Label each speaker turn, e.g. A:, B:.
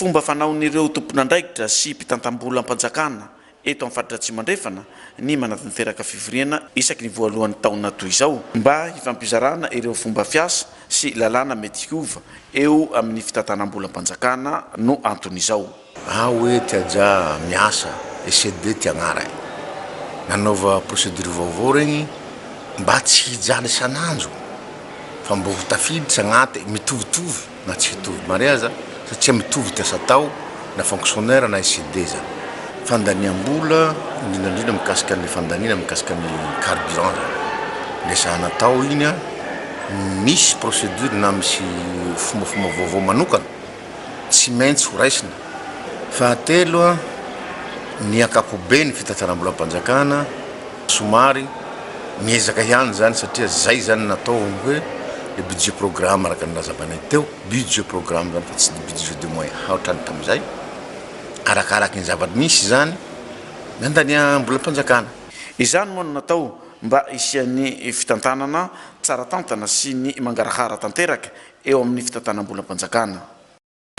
A: fomba fanaon'ireo tompon'andraikitra sy mpitantam-bola am-panjakana eto amin'ny faritra Atsimo andrefana ny manatanteraka fivoriana isaky ny voalohan'ny taona toy izao mba hifampizarana ireo fomba fiasa sy lalàna mety hiova eo amin'ny fitantanam-bola am-panjakana no anton'izao.
B: Hoe tiaja miasa ECD tiagnara nanaova procédure vaovao regny mba tsy hijana isan'andro fa mbo ho tafiditra agnaty mitovitovy na tsy hitovy mare aza satria mitovy tiasa tao na fonctionnaire na ECD zany. Fandaniam-bola indrindrandrindra mikasika ny fandaniana mikasika ny carburant le sahana tao igny a misy procédure na misy fombafomba vaovao manokana tsy maintsy ho raisina. Fahatelo a ny akapobe ny fitantaram-bola am-panjakana somary miezaka ihany zany satria zay zany natao hoe le budget programme araka ny razabanay teo budget programme zany fa tsy budget de moyen haotrany tam'izay arakaraky ny zavatra misy zany miandania-bola am-panjakana.
A: Izany moa no natao mba isian'ny fitantanana tsara tantana sy ny mangarahara tanteraka eo amin'ny fitantanam-bola am-panjakana.